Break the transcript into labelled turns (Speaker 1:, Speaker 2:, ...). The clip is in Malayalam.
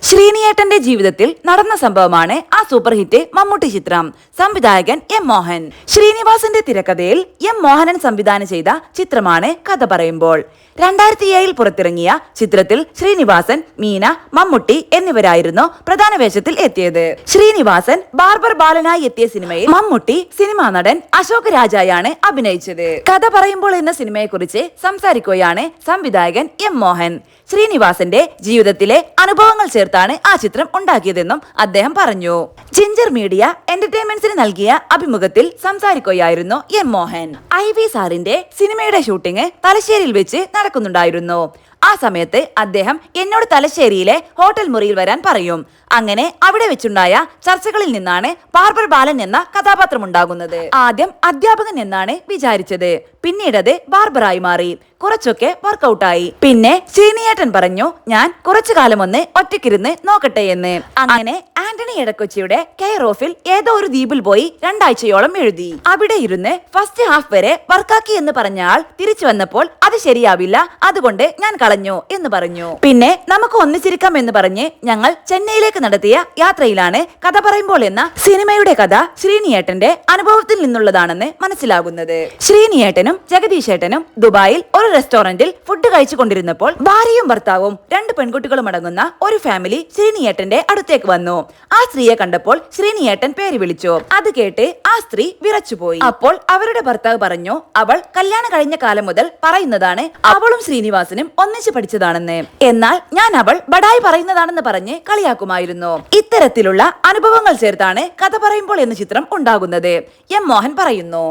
Speaker 1: ശ്രീനിയേട്ടന്റെ ജീവിതത്തിൽ നടന്ന സംഭവമാണ് ആ സൂപ്പർ ഹിറ്റ് മമ്മൂട്ടി ചിത്രം. സംവിധായകൻ എം മോഹൻ. ശ്രീനിവാസന്റെ തിരക്കഥയിൽ എം മോഹനൻ സംവിധാനം ചെയ്ത ചിത്രമാണ് കഥ പറയുമ്പോൾ. 2007 പുറത്തിറങ്ങിയ ചിത്രത്തിൽ ശ്രീനിവാസൻ, മീന, മമ്മൂട്ടി എന്നിവരായിരുന്നു പ്രധാന വേഷത്തിൽ എത്തിയത്. ശ്രീനിവാസൻ ബാർബർ ബാലനായി എത്തിയ സിനിമയിൽ മമ്മൂട്ടി സിനിമാ നടൻ അശോക് രാജായാണ് അഭിനയിച്ചത്. കഥ പറയുമ്പോൾ എന്ന സിനിമയെക്കുറിച്ച് സംസാരിക്കുകയാണ് സംവിധായകൻ എം മോഹൻ. ശ്രീനിവാസന്റെ ജീവിതത്തിലെ അനുഭവങ്ങൾ ചേർത്താണ് ആ ചിത്രം ഉണ്ടാക്കിയതെന്നും അദ്ദേഹം പറഞ്ഞു. ജിഞ്ചർ മീഡിയ എന്റർടൈൻമെന്റ്സിന് നൽകിയ അഭിമുഖത്തിൽ സംസാരിക്കുകയായിരുന്നു എം മോഹൻ. IV സാറിന്റെ സിനിമയുടെ ഷൂട്ടിംഗ് തലശ്ശേരിയിൽ വെച്ച് നടക്കുന്നുണ്ടായിരുന്നു. ആ സമയത്ത് അദ്ദേഹം എന്നോട് തലശ്ശേരിയിലെ ഹോട്ടൽ മുറിയിൽ വരാൻ പറയും. അങ്ങനെ അവിടെ വെച്ചുണ്ടായ ചർച്ചകളിൽ നിന്നാണ് ബാർബർ ബാലൻ എന്ന കഥാപാത്രം ഉണ്ടാകുന്നത്. ആദ്യം അധ്യാപകൻ എന്നാണ് വിചാരിച്ചത്. പിന്നീടത് ബാർബറായി മാറി. കുറച്ചൊക്കെ വർക്കൗട്ടായി. പിന്നെ ശ്രീനിയേട്ടൻ പറഞ്ഞു, ഞാൻ കുറച്ചു കാലം ഒന്ന് ഒറ്റയ്ക്കിരുന്ന് നോക്കട്ടെ എന്ന്. അങ്ങനെ ആന്റണി എടക്കൊച്ചിയുടെ കെയർ ഓഫിൽ ഏതോ ഒരു ദ്വീപിൽ പോയി 2 ആഴ്ചയോളം എഴുതി. അവിടെ ഇരുന്ന് ഫസ്റ്റ് ഹാഫ് വരെ വർക്കാക്കി എന്ന് പറഞ്ഞ ആൾ തിരിച്ചു വന്നപ്പോൾ അത് ശരിയാവില്ല, അതുകൊണ്ട് ഞാൻ കളഞ്ഞു എന്ന് പറഞ്ഞു. പിന്നെ നമുക്ക് ഒന്നിച്ചിരിക്കാം എന്ന് പറഞ്ഞ് ഞങ്ങൾ ചെന്നൈയിലേക്ക് നടത്തിയ യാത്രയിലാണ് കഥ പറയുമ്പോൾ എന്ന സിനിമയുടെ കഥ ശ്രീനിയേട്ടന്റെ അനുഭവത്തിൽ നിന്നുള്ളതാണെന്ന് മനസ്സിലാകുന്നത്. ശ്രീനിയേട്ടനും ജഗദീശേട്ടനും ദുബായിൽ ഒരു റെസ്റ്റോറന്റിൽ ഫുഡ് കഴിച്ചുകൊണ്ടിരുന്നപ്പോൾ ഭാര്യയും ഭർത്താവും 2 പെൺകുട്ടികളും അടങ്ങുന്ന ഒരു ഫാമിലി ശ്രീനിയേട്ടന്റെ അടുത്തേക്ക് വന്നു. ആ സ്ത്രീയെ കണ്ടപ്പോൾ ശ്രീനിയേട്ടൻ പേര് വിളിച്ചു. അത് കേട്ട് ആ സ്ത്രീ വിറച്ചുപോയി. അപ്പോൾ അവരുടെ ഭർത്താവ് പറഞ്ഞു, അവൾ കല്യാണം കഴിഞ്ഞ കാലം മുതൽ പറയുന്നതാണ് അവളും ശ്രീനിവാസനും ഒന്നിച്ച് പഠിച്ചതാണെന്ന്. എന്നാൽ ഞാൻ അവൾ ബഡായി പറയുന്നതാണെന്ന് പറഞ്ഞ് കളിയാക്കുമായിരുന്നു. ഇത്തരത്തിലുള്ള അനുഭവങ്ങൾ ചേർത്താണ് കഥ പറയുമ്പോൾ എന്ന ചിത്രം ഉണ്ടാകുന്നത്. എം മോഹൻ പറയുന്നു.